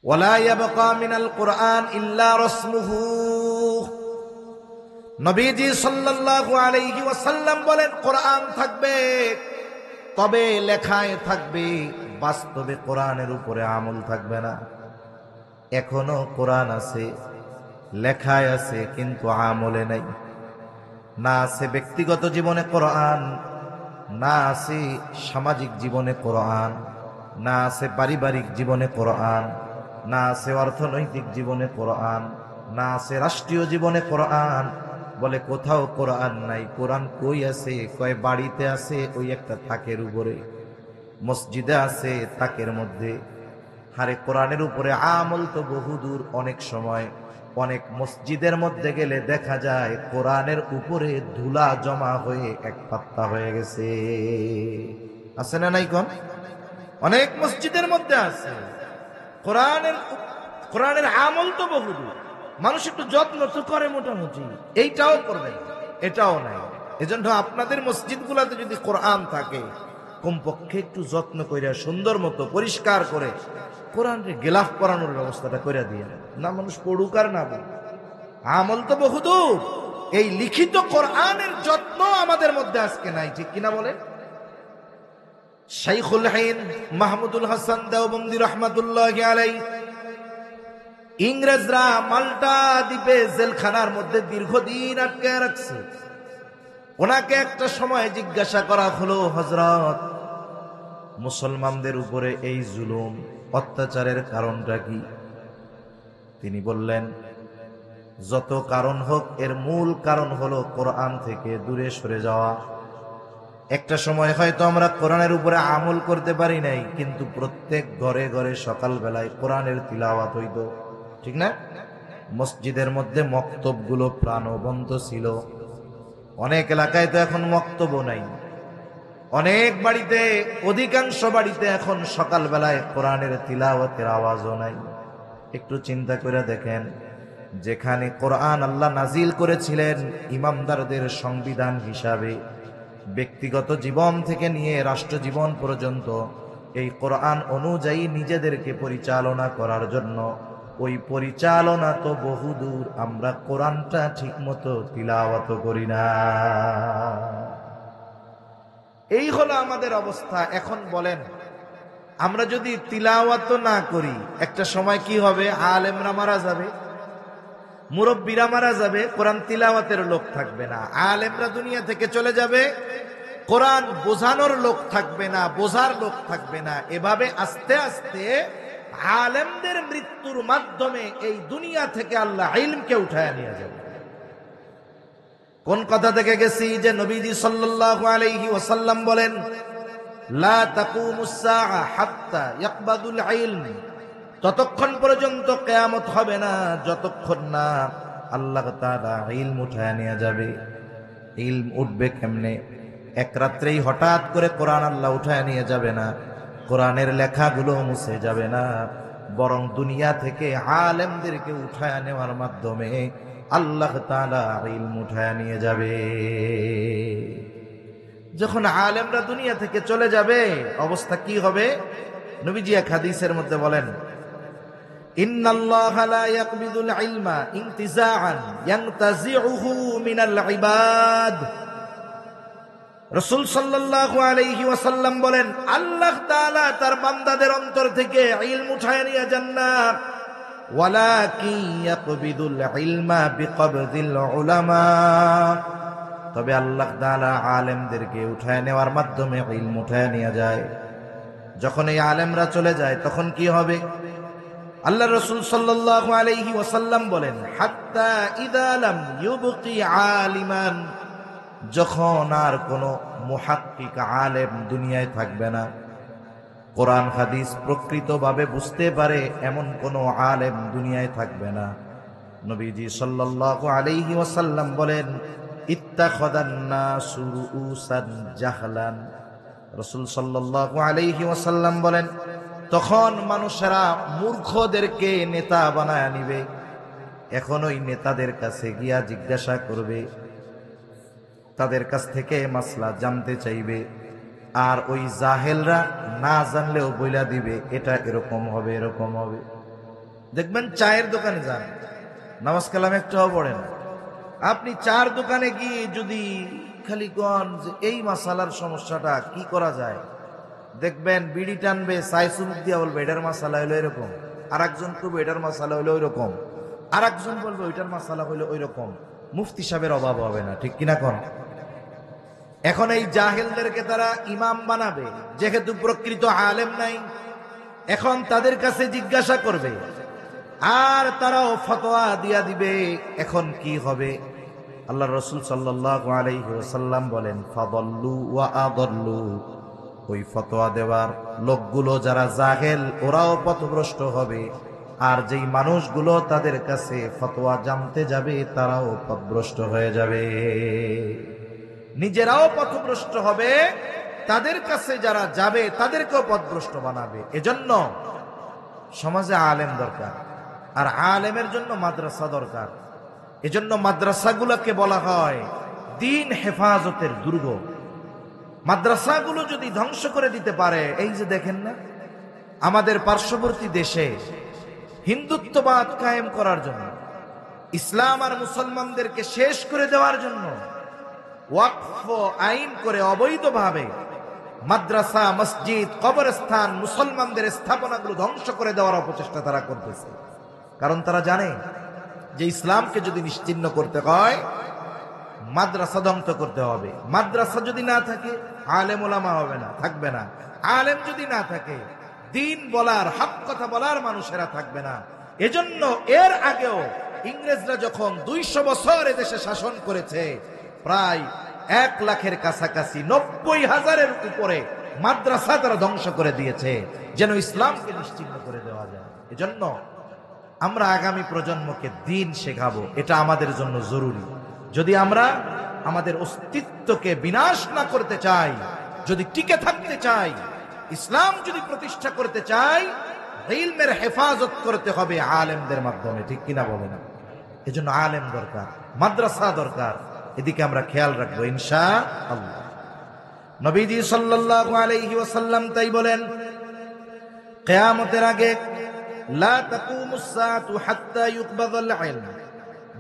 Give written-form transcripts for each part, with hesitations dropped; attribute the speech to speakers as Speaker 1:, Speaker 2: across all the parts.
Speaker 1: ওয়ালা ইয়াবকা মিনাল কুরআন ইল্লা রাসমুহু। নবীজি সাল্লাল্লাহু আলাইহি ওয়াসাল্লাম বলেন, কোরআন থাকবে তবে লেখায় থাকবে, বাস্তবে কোরআনের উপরে আমল থাকবে না। এখনো কোরআন আছে, লেখায় আছে, কিন্তু আমলে নাই। না আছে ব্যক্তিগত জীবনে কোরআন, না আছে সামাজিক জীবনে কোরআন, না আছে পারিবারিক জীবনে কোরআন, না আছে অর্থনৈতিক জীবনে কোরআন, না আছে রাষ্ট্রীয় জীবনে কোরআন। বলে কোথাও কোরআন নাই। কোরআন কই আছে? কয় বাড়িতে আছে, ওই একটা তাকের উপরে। মসজিদে আছে, তাকের মধ্যে। হারে কোরআনের উপরে আমল তো বহুদূর। অনেক সময় অনেক মসজিদের মধ্যে গেলে দেখা যায় কোরআনের উপরে ধুলা জমা হয়ে এক পাত্তা হয়ে গেছে। আছে না নাই কোন? অনেক মসজিদের মধ্যে আছে। কোরআনের আমল তো বহুদূর। মানুষ একটু যত্ন তো করে মোটামুটি, এইটাও করবে না, এটাও নাই। এজন্য আপনাদের মসজিদগুলোতে যদি কোরআন থাকে, কমপক্ষে একটু যত্ন কইরা সুন্দর মতো পরিষ্কার করে কোরআনকে গেলাফ করানোর ব্যবস্থাটা করে দিয়ে না। মানুষ পড়ুক আর না পড়ুক, আমল তো বহুদূর। এই লিখিত কোরআনের যত্ন আমাদের মধ্যে আজকে নাই, ঠিক কিনা বলে? শাইখুল হিন্দ মাহমুদুল হাসান দেওবন্দি রহমাতুল্লাহি আলাইহি, ইংরেজরা মাল্টা দ্বীপে জেলখানার মধ্যে দীর্ঘদিন আটকে রাখছে। ওনাকে একটা সময় জিজ্ঞাসা করা হলো, হযরত, মুসলমানদের উপরে এই জুলুম অত্যাচারের কারণটা কি? তিনি বললেন, যত কারণ হোক, এর মূল কারণ হলো কোরআন থেকে দূরে সরে যাওয়া। একটা সময় হয়তো আমরা কোরআনের উপরে আমল করতে পারি নাই, কিন্তু প্রত্যেক ঘরে ঘরে সকালবেলায় কোরআনের তিলাওয়াত হইত, ঠিক না? মসজিদের মধ্যে মক্তবগুলো প্রাণবন্ত ছিল। অনেক এলাকায় তো এখন মক্তব নাই। অনেক বাড়িতে, অধিকাংশ বাড়িতে এখন সকালবেলায় কোরআনের তিলাওয়াতের আওয়াজও নাই। একটু চিন্তা করে দেখেন, যেখানে কোরআন আল্লাহ নাজিল করেছিলেন ইমামদারদের সংবিধান হিসাবে, ব্যক্তিগত জীবন থেকে নিয়ে রাষ্ট্র জীবন পর্যন্ত এই কোরআন অনুযায়ী নিজেদেরকে পরিচালনা করার জন্য, ওই পরিচালনা তো বহুদূর। আমরা কোরআনটা ঠিক মতো তিলাওয়াত করি না। এই হলো আমাদের অবস্থা। এখন বলেন, আমরা যদি তিলাওয়াত না করি, একটা সময় কি হবে? আলেমরা মারা যাবে, মুরব্বীরা মারা যাবে, কোরআন তিলাওয়াতের লোক থাকবে না। আলেমরা দুনিয়া থেকে চলে যাবে, কোরআন বোঝানোর লোক থাকবে না, বোঝার লোক থাকবে না। এভাবে আস্তে আস্তে আলেমদের মৃত্যুর মাধ্যমে এই দুনিয়া থেকে আল্লাহ ইলমকে উঠায় নিয়ে যাবে। কোন কথা থেকে গেছি? যে নবীজি সাল্লাল্লাহু আলাইহি ওয়াসাল্লাম বলেন, লা তাকুমুস সাআ হাত্তা ইয়াকবাদুল ইলম। ততক্ষণ পর্যন্ত কিয়ামত হবে না যতক্ষণ না আল্লাহ তাআলা ইলম উঠায় নিয়ে যাবে। ইলম উঠবে কেমনে? এক রাত্রেই হঠাৎ করে কোরআন আল্লাহ উঠায় নিয়ে যাবে না, কোরআনের লেখাগুলো মুছে যাবে না, বরং দুনিয়া থেকে আলেমদেরকে উঠায় নেওয়ার মাধ্যমে আল্লাহ তাআলা ইলম উঠায় নিয়ে যাবে। যখন আলেমরা দুনিয়া থেকে চলে যাবে, অবস্থা কি হবে? নবীজি এক হাদিসের মধ্যে বলেন, ইন্নাল্লাহা লা ইয়াকবিদুল ইলমা ইনতিজাআন ইয়ানতাজিউহু মিনাল ইবাদ। রাসূল সাল্লাল্লাহু আলাইহি ওয়াসাল্লাম বলেন, আল্লাহ তাআলা তার বান্দাদের অন্তর থেকে ইলম উঠায় নিয়ে যান না, ওয়ালাকিন ইয়াকবিদুল ইলমা বিকবদিল উলামা। তবে আল্লাহ তাআলা আলেমদেরকে উঠায় নেওয়ার মাধ্যমে ইলম উঠায় নিয়ে যায়। যখন এই আলেমরা চলে যায়, তখন কি হবে? আল্লাহ রাসূল সাল্লাল্লাহু আলাইহি ওয়াসাল্লাম বলেন, হাত্তা ইযা লাম ইউবকি আলিমান। যখন আর কোনো মুহাক্কিক আলেম দুনিয়ায় থাকবে না, কোরআন হাদিস প্রকৃতভাবে বুঝতে পারে এমন কোনো আলেম দুনিয়ায় থাকবে না, নবীজি সাল্লাল্লাহু আলাইহি ওয়াসাল্লাম বলেন, ইত্তাখাযান নাসু রুউসান জাহলান। রাসূল সাল্লাল্লাহু আলাইহি ওয়াসাল্লাম বলেন, তখন মানুষেরা মূর্খদেরকে নেতা বানায় নিবে। এখন ওই নেতাদের কাছে গিয়া জিজ্ঞাসা করবে, তাদের কাছ থেকে মাসলা জানতে চাইবে, আর ওই জাহেলরা না জানলেও বইলা দিবে, এটা এরকম হবে, এরকম হবে। দেখবেন চায়ের দোকানে যান, নামাজ কালাম একটাও পড়ে না। আপনি চার দোকানে গিয়ে যদি খালি গন যে এই মাসালার সমস্যাটা কি করা যায়, দেখবেন বিড়ি টানবে, চাই চুমুক দিয়া বলবে এটার মাসালা হইলো এরকম, আর একজন করবে এটার মাসালা হইলো ওই রকম, আর একজন বলবে ওইটার মাসালা হইলো ওই রকম। মুফতি সাহেবের অভাব হবে না, ঠিক কিনা কোন? এখন এই জাহেলদেরকে তারা ইমাম বানাবে, যেহেতু প্রকৃত আলেম নাই। এখন তাদের কাছে জিজ্ঞাসা করবে আর তারাও ফতোয়া দিয়া দিবে। এখন কি হবে? আল্লাহ রাসূল সাল্লাল্লাহু আলাইহি ওয়াসাল্লাম বলেন, ফাদাল্লু ওয়া আদাল্লু। ওই ফতোয়া দেওয়ার লোকগুলো যারা জাহেল, ওরাও পথভ্রষ্ট হবে, আর যেই মানুষগুলো তাদের কাছে ফতোয়া জানতে যাবে তারাও পথভ্রষ্ট হয়ে যাবে। নিজেরাও পথভ্রষ্ট হবে, তাদের কাছে যারা যাবে তাদেরকেও পথভ্রষ্ট বানাবে। এজন্য সমাজে আলেম দরকার, আর আলেমের জন্য মাদ্রাসা দরকার। এজন্য মাদ্রাসাগুলোকে বলা হয় দ্বীন হেফাজতের দুর্গ। মাদ্রাসাগুলো যদি ধ্বংস করে দিতে পারে, এই যে দেখেন না আমাদের পার্শ্ববর্তী দেশে হিন্দুত্ববাদ কায়েম করার জন্য, ইসলাম আর মুসলমানদেরকে শেষ করে দেওয়ার জন্য ওয়াকফ আইন করে অবৈধভাবে মাদ্রাসা, মসজিদ, কবরস্থান, মুসলমানদের স্থাপনাগুলো ধ্বংস করে দেওয়ার অপচেষ্টা তারা করতেছে। কারণ তারা জানে যে ইসলামকে যদি নিশ্চিহ্ন করতে হয়, মাদ্রাসা ধ্বংস করতে হবে। মাদ্রাসা যদি না থাকে, আলেম ওলামা হবে না, থাকবে না। আলেম যদি না থাকে, দ্বীন বলার, হক কথা বলার মানুষেরা থাকবে না। এজন্য এর আগেও ইংরেজরা যখন 200 বছর দেশে শাসন করেছে, প্রায় 1 লাখের কাছাকাছি 90,000-এর উপরে মাদ্রাসা তারা ধ্বংস করে দিয়েছে, যেন ইসলামকে নিশ্চিহ্ন করে দেওয়া যায়। এজন্য আমরা আগামী প্রজন্মকে দ্বীন শেখাবো, এটা আমাদের জন্য জরুরি। যদি আমরা আমাদের অস্তিত্বকে বিনাশ না করতে চাই, যদি টিকে থাকতে চাই, ইসলাম যদি প্রতিষ্ঠা করতে চাই, ইলমের হেফাজত করতে হবে আলেমদের মাধ্যমে, ঠিক কিনা বলেন? এজন্য আলেম দরকার, মাদ্রাসা দরকার। এদিকে আমরা খেয়াল রাখবো ইনশাআল্লাহ। নবীজি সাল্লাল্লাহু আলাইহি ওয়াসাল্লাম তাই বলেন, কিয়ামতের আগে লা তাকুমুস সাআতু হাত্তা ইউকবাদাল ইলম।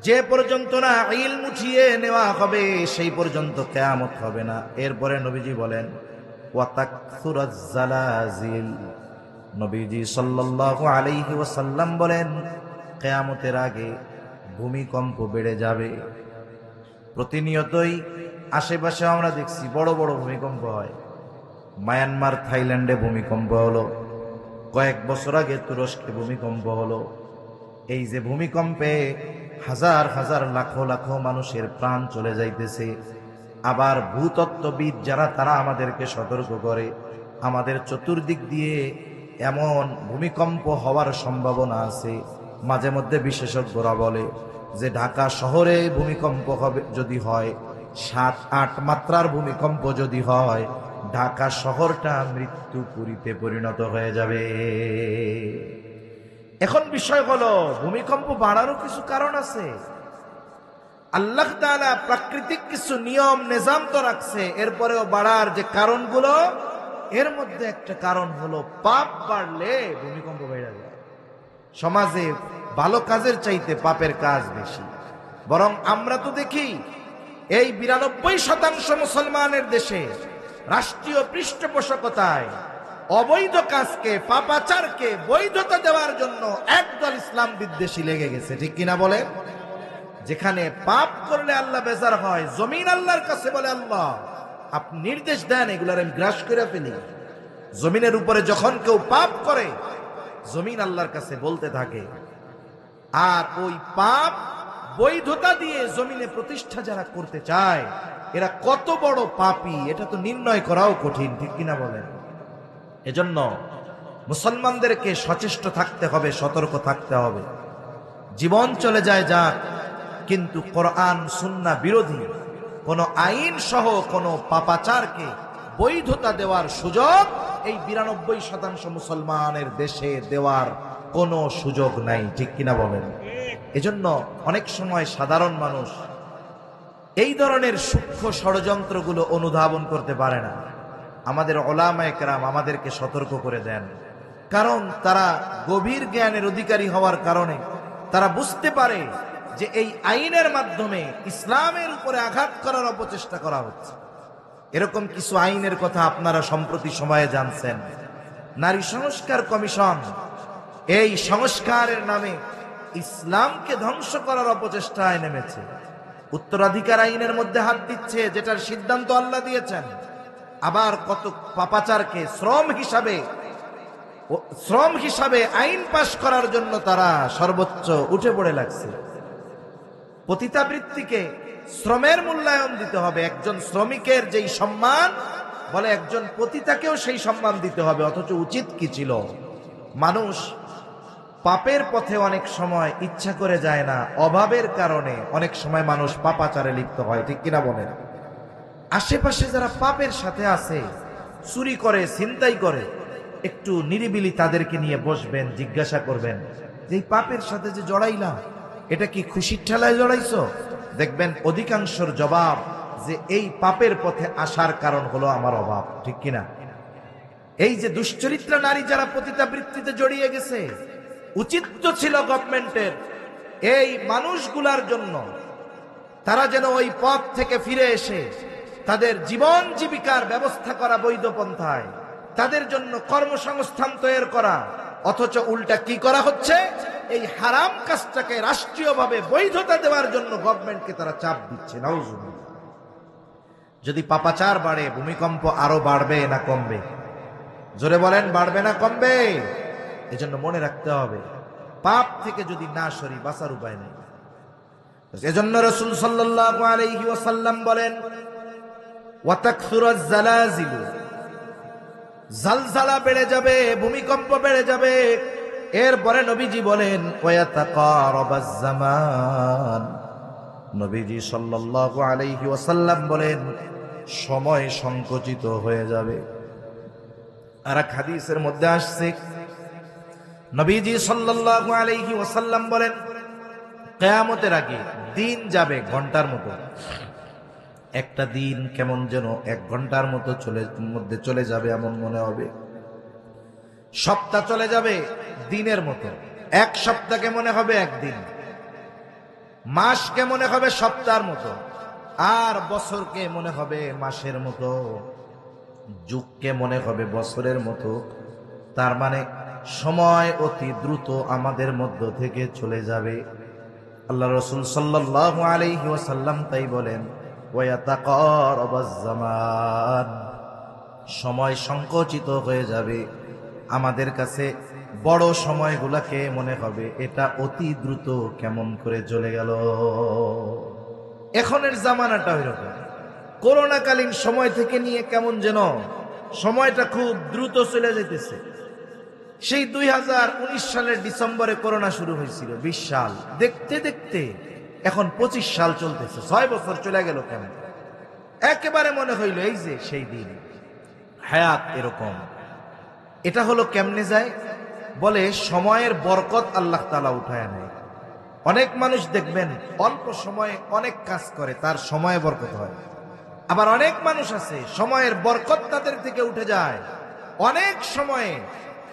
Speaker 1: যে পর্যন্ত না ইলম উঠিয়ে নেওয়া হবে, সেই পর্যন্ত কিয়ামত হবে না। এরপরে নবীজি বলেন, ওয়া তাকসুরাজ জালাজিল। নবীজি সাল্লাল্লাহু আলাইহি ওয়াসাল্লাম বলেন, কিয়ামতের আগে ভূমিকম্প বেড়ে যাবে। প্রতিনিয়তই আশেপাশে আমরা দেখছি বড় বড় ভূমিকম্প হয়। মায়ানমার, থাইল্যান্ডে ভূমিকম্প হলো, কয়েক বছর আগে তুরস্কে ভূমিকম্প হলো। এই যে ভূমিকম্পে হাজার হাজার লাখো লাখো মানুষের প্রাণ চলে যাইতেছে। আবার ভূতত্ত্ববিদ যারা, তারা আমাদেরকে সতর্ক করে, আমাদের চতুর্দিক দিয়ে এমন ভূমিকম্প হওয়ার সম্ভাবনা আছে। মাঝে মধ্যে বিশেষজ্ঞরা বলে যে ঢাকা শহরে ভূমিকম্প হবে, যদি হয় 7-8 মাত্রার ভূমিকম্প যদি হয়, ঢাকা শহরটা মৃত্যুপুরীতে পরিণত হয়ে যাবে। এখন বিষয় হলো, ভূমিকম্প বাড়ারও কিছু কারণ আছে। আল্লাহ তাআলা প্রাকৃতিক কিছু নিয়ম নিজাম তো রাখছে, এরপরেও বাড়ার যে কারণগুলো, এর মধ্যে একটা কারণ হলো পাপ বাড়লে ভূমিকম্প বেড়ে যায়। সমাজে ভালো কাজের চাইতে পাপের কাজ বেশি। বরং আমরা তো দেখি এই 92% মুসলমানের দেশে রাষ্ট্রীয় পৃষ্ঠপোষকতায় অবৈধ কাজকে, পাপাচারকে বৈধতা দেওয়ার জন্য একদল ইসলাম বিদ্বেষী লেগে গেছে, ঠিক কিনা বলে? যেখানে পাপ করলে আল্লাহ বেজার হয়, জমিন আল্লাহর কাছে বলে, আল্লাহ আপনি নির্দেশ দেন এগুলার আমি গ্রাস করে ফেলি। জমিনের উপরে যখন কেউ পাপ করে, জমিন আল্লাহর কাছে বলতে থাকে, আর ওই পাপ বৈধতা দিয়ে জমিনে প্রতিষ্ঠা যারা করতে চায়, এরা কত বড় পাপী এটা তো নির্ণয় করাও কঠিন, ঠিক কিনা বলেন? এজন্য মুসলমানদেরকে সচেষ্ট থাকতে হবে, সতর্ক থাকতে হবে। জীবন চলে যায় যাক, কিন্তু কোরআন সুন্নাহ বিরোধী কোন আইন সহ কোন পাপাচারকে বৈধতা দেওয়ার সুযোগ এই 92% মুসলমানের দেশে দেওয়ার কোনো সুযোগ নাই, ঠিক কিনা বলেন? এজন্য অনেক সময় সাধারণ মানুষ এই ধরনের সূক্ষ্ম ষড়যন্ত্রগুলো অনুধাবন করতে পারে না। আমাদের উলামায়ে কেরাম আমাদেরকে সতর্ক করে দেন কারণ তারা গভীর জ্ঞানের অধিকারী হওয়ার কারণে তারা বুঝতে পারে যে এই আইনের মাধ্যমে ইসলামের উপরে আঘাত করার অপচেষ্টা করা হচ্ছে। এরকম কিছু আইনের কথা আপনারা সম্প্রতি সময়ে জানছেন। নারী সংস্কার কমিশন এই সংস্কারের নামে ইসলামকে ধ্বংস করার অপচেষ্টায় নেমেছে। উত্তরাধিকার আইনের মধ্যে হাত দিচ্ছে, যেটার সিদ্ধান্ত আল্লাহ দিয়েছেন। আবার কত পাপাচারকে শ্রম হিসাবে আইন পাশ করার জন্য তারা সর্বোচ্চ উঠে পড়ে লাগছে। পতিতাবৃত্তিকে শ্রমের মূল্যায়ন দিতে হবে। একজন শ্রমিকের যেই সম্মান, বলে একজন পতিতাকেও সেই সম্মান দিতে হবে। অথচ উচিত কি ছিল? মানুষ পাপের পথে অনেক সময় ইচ্ছা করে যায় না, অভাবের কারণে অনেক সময় মানুষ পাপাচারে লিপ্ত হয়, ঠিক কিনা বলেন? আশেপাশে যারা পাপের সাথে আছে, চুরি করে, ছিনতাই করে, একটু নিরিবিলি তাদেরকে নিয়ে বসবেন, জিজ্ঞাসা করবেন যে এই পাপের সাথে যে জড়াইলা, এটা কি খুশির ঠেলায় জড়াইছো? দেখবেন অধিকাংশর জবাব যে এই পাপের পথে আসার কারণ হলো আমার অভাব, ঠিক কিনা? এই যে দুশ্চরিত্রা নারী যারা পতিতাবৃত্তিতে জড়িয়ে গেছে, উচিত ছিল গভর্নমেন্টের এই মানুষগুলার জন্য তারা যেন ওই পথ থেকে ফিরে এসে তাদের জীবন জীবিকার ব্যবস্থা করা বৈধ পন্থায়, তাদের জন্য কর্মসংস্থান তৈরি করা। অথচ উল্টা কি করা হচ্ছে? এই হারাম কাজটাকে রাষ্ট্রীয়ভাবে বৈধতা দেওয়ার জন্য গভর্নমেন্টকে তারা চাপ দিচ্ছে। নাউজুবিল্লাহ। যদি পাপাচার বাড়ে, ভূমিকম্প আরো বাড়বে না কমবে? জোরে বলেন, বাড়বে না কমবে? এজন্য মনে রাখতে হবে, পাপ থেকে যদি না সরি, বাঁচার উপায় নেই। এজন্য রাসূল সাল্লাল্লাহু আলাইহি ওয়াসাল্লাম বলেন, ওয়াতাকসুরাজ জালাজিলু, জালজালা বেড়ে যাবে, ভূমিকম্প বেড়ে যাবে। এরপরে নবীজি বলেন, ওয়াতাকারাবাজ জামান, নবীজি সাল্লাল্লাহু আলাইহি ওয়াসাল্লাম বলেন, সময় সংকুচিত হয়ে যাবে। আর এক হাদিসের মধ্যে আসছে, নবীজি সাল্লাল্লাহু আলাইহি ওয়াসাল্লাম বলেন, কিয়ামতের আগে দিন যাবে ঘন্টার মতো। একটা দিন কেমন যেন 1 ঘন্টার মতো মধ্যে চলে যাবে এমন মনে হবে। সপ্তাহ চলে যাবে দিনের মতো, 1 সপ্তাহকে মনে হবে 1 দিন, মাসকে মনে হবে সপ্তাহের মতো, আর বছরকে মনে হবে মাসের মতো, যুগকে মনে হবে বছরের মতো। তার মানে সময় অতি দ্রুত আমাদের মধ্য থেকে চলে যাবে। আল্লাহ রাসূল সাল্লাল্লাহু আলাইহি ওয়াসাল্লাম তাই বলেন, ওয়াতাকারাবাজ জামান, সময় সংকুচিত হয়ে যাবে। আমাদের কাছে বড় সময়গুলাকে মনে হবে এটা অতি দ্রুত কেমন করে চলে গেল। এখনের জামানাটা ওইরকম। করোনাকালীন সময় থেকে নিয়ে কেমন যেন সময়টা খুব দ্রুত চলে যেতেছে। সেই 2019 সালের ডিসেম্বরে করোনা শুরু হয়েছিল, 20 সাল, দেখতে দেখতে এখন 25 সাল চলতেছে। 6 বছর চলে গেল কেন? একেবারে মনে হইল এই যে সেই দিন। হায়াত এরকম। এটা হলো কেমনে যায়? বলে সময়ের বরকত আল্লাহ তাআলা উঠায় নেয়। অনেক মানুষ দেখবেন অল্প সময়ে অনেক কাজ করে, তার সময়ে বরকত হয়। আবার অনেক মানুষ আছে সময়ের বরকত তাদের থেকে উঠে যায়, অনেক সময়ে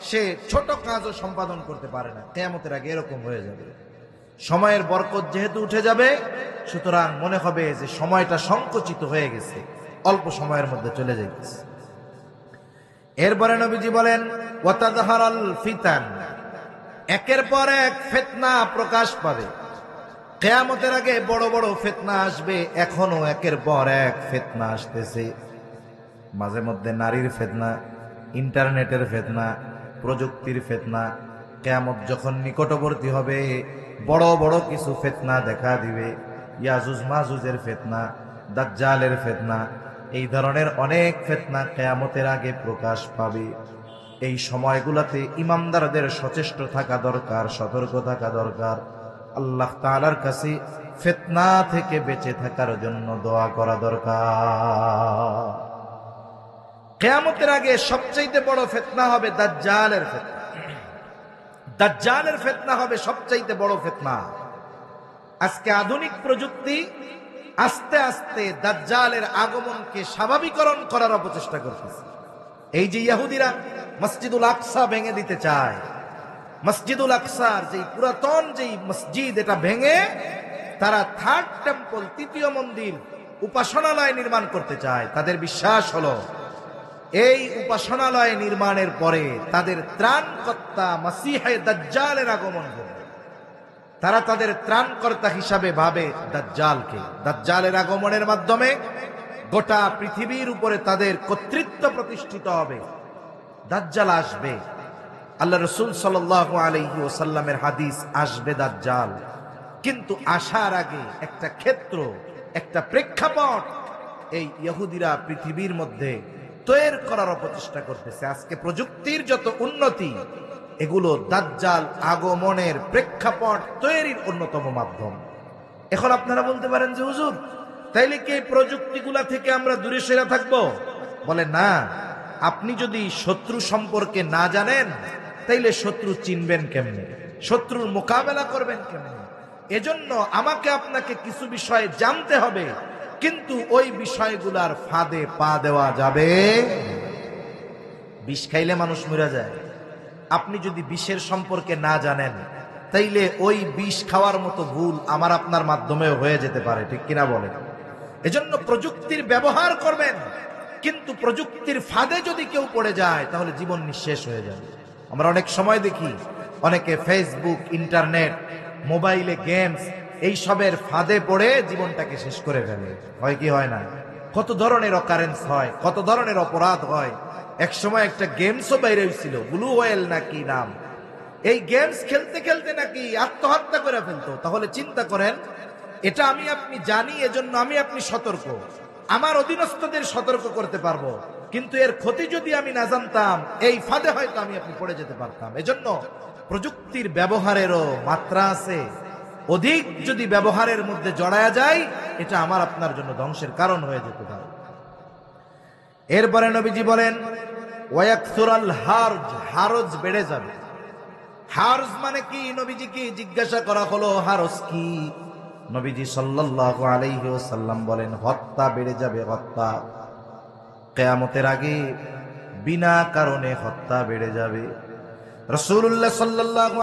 Speaker 1: সে ছোট কাজও সম্পাদন করতে পারে না। কিয়ামতের আগে এরকম হয়ে যাবে। সময়ের বরকত যেহেতু উঠে যাবে, সুতরাং মনে হবে যে সময়টা সংকুচিত হয়ে গেছে, অল্প সময়ের মধ্যে চলে যাইতেছে। এরপরে নবীজি বলেন, ওয়াতাযহারাল ফিতান, একের পর এক ফিতনা প্রকাশ পাবে। কিয়ামতের আগে বড় বড় ফিতনা আসবে, এখনো একের পর এক ফিতনা আসতেছে। মাঝে মধ্যে নারীর ফিতনা, ইন্টারনেটের ফিতনা, প্রযুক্তির ফিতনা। কিয়ামত যখন নিকটবর্তী হবে, বড় বড় কিছু ফিতনা দেখা দিবে। ইয়াজুজ মাজুজের ফিতনা, দাজ্জালের ফিতনা, এই ধরনের অনেক ফিতনা কিয়ামতের আগে প্রকাশ পাবে। এই সময়গুলোতে ইমানদারদের সচেষ্ট থাকা দরকার, সতর্ক থাকা দরকার। আল্লাহ তাআলার কাছে ফিতনা থেকে বেঁচে থাকার জন্য দোয়া করা দরকার। কিয়ামতের আগে সবচেয়ে বড় ফিতনা হবে দাজ্জালের ফিতনা। দাজ্জালের ফিতনা হবে সবচেয়ে বড় ফিতনা। আজকে আধুনিক প্রযুক্তি আস্তে আস্তে দাজ্জালের আগমনকে স্বাভাবিকরণ করার অপচেষ্টা করতেছে। এই যে ইহুদিরা মসজিদুল আকসা ভেঙে দিতে চায়। মসজিদুল আকসার যে পুরাতন যেই মসজিদ, এটা ভেঙে তারা থার্ড টেম্পল, তৃতীয় মন্দির, উপাসনালয় নির্মাণ করতে চায়। তাদের বিশ্বাস হলো এই উপাসনালয় নির্মাণের পরে তাদের ত্রাণকর্তা মাসিহে দাজ্জালের আগমন ঘটবে। তারা তাদের ত্রাণকর্তা হিসাবে ভাবে দাজ্জালকে। দাজ্জালের আগমনের মাধ্যমে গোটা পৃথিবীর উপরে তাদের কর্তৃত্ব প্রতিষ্ঠিত হবে। দাজ্জাল আসবে, আল্লাহ রাসূল সাল্লাল্লাহু আলাইহি ওয়াসাল্লামের হাদিস, আসবে দাজ্জাল। কিন্তু আসার আগে একটা ক্ষেত্র, একটা প্রেক্ষাপট এই ইহুদিরা পৃথিবীর মধ্যে তৈরি করার প্রচেষ্টা করতেছে। আজকে প্রযুক্তির যত উন্নতি, এগুলো দাজ্জাল আগমনের প্রেক্ষাপট তৈরির অন্যতম মাধ্যম। এখন আপনারা বলতে পারেন যে হুজুর, তাইলে কি এই প্রযুক্তিগুলা থেকে আমরা দূরে সরে থাকবো? বলে না, আপনি যদি শত্রু সম্পর্কে না জানেন তাইলে শত্রু চিনবেন কেমনে, শত্রুর মোকাবেলা করবেন কেমনে? এজন্য আমাকে আপনাকে কিছু বিষয় জানতে হবে, কিন্তু ওই বিষয়গুলার ফাঁদে পা দেওয়া যাবে। বিষ খাইলে মানুষ মরে যায়। আপনি যদি বিষের সম্পর্কে না জানেন তাইলে ওই বিষ খাওয়ার মতো ভুল আমার আপনার মাধ্যমেও হয়ে যেতে পারে, ঠিক কিনা বলেন? এজন্য প্রযুক্তির ব্যবহার করবেন, কিন্তু প্রযুক্তির ফাঁদে যদি কেউ পড়ে যায় তাহলে জীবন নিঃশেষ হয়ে যাবে। আমরা অনেক সময় দেখি অনেকে ফেসবুক, ইন্টারনেট, মোবাইলে গেমস, এইসবের ফাঁদে পড়ে জীবনটাকে শেষ করে ফেলে। হয় কি হয় না? কত ধরনের অকারেন্স হয়, কত ধরনের অপরাধ হয়। এক সময় একটা গেমসও বাইরে হয়েছিল, ব্লু হোয়েল নাকি নাম। এই গেমস খেলতে খেলতে নাকি আত্মহত্যা করে ফেলতো। তাহলে চিন্তা করেন, এটা আমি আপনি জানি, এজন্য আমি আপনি সতর্ক, আমার অধীনস্থদের সতর্ক করতে পারবো, কিন্তু এর ক্ষতি যদি আমি না জানতাম, এই ফাঁদে হয়তো আমি আপনি পড়ে যেতে পারতাম। এজন্য প্রযুক্তির ব্যবহারেরও মাত্রা আছে। অধিক যদি ব্যবহারের মধ্যে জড়ায়া যায়, এটা আমার আপনার জন্য ধ্বংসের কারণ হয়ে যেতে পারে। এরপরে নবীজি বলেন, ওয়ায়াকসুরাল হারজ, হারজ বেড়ে যাবে। হারজ মানে কি? নবীজিকে জিজ্ঞাসা করা হলো, হারজ কি? নবীজি সাল্লাল্লাহু আলাইহি ওয়াসাল্লাম বলেন, হত্যা বেড়ে যাবে, হত্যা। কিয়ামতের আগে বিনা কারণে হত্যা বেড়ে যাবে। রাসূলুল্লাহ সাল্লাল্লাহু